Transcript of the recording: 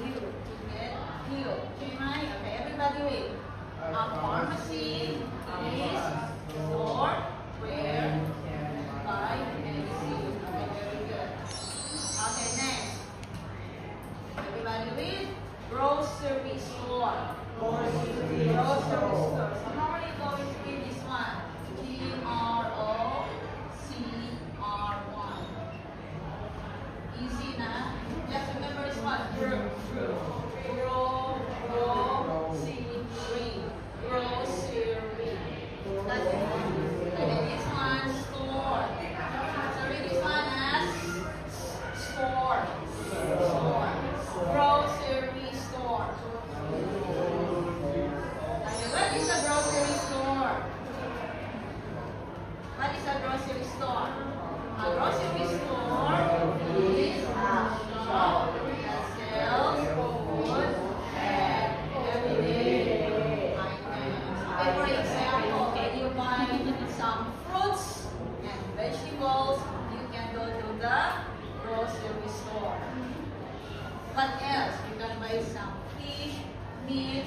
you to get healed. Okay, everybody wait. A pharmacy is a store where you buy medicine. Okay, very good. Okay, next. Everybody read. Grocery store. Grocery store. So normally going to read this one. GROCR1. Easy na. Just remember this one. Grocery. That's it. And then this one, store. So read this one as store. Grocery store. Okay, what is a grocery store? What is a grocery store? A grocery store is a shop that sells food and everyday items. Okay, for example, when you buy some fruits and vegetables, you can go to the grocery store. What else? You can buy some fish, meat,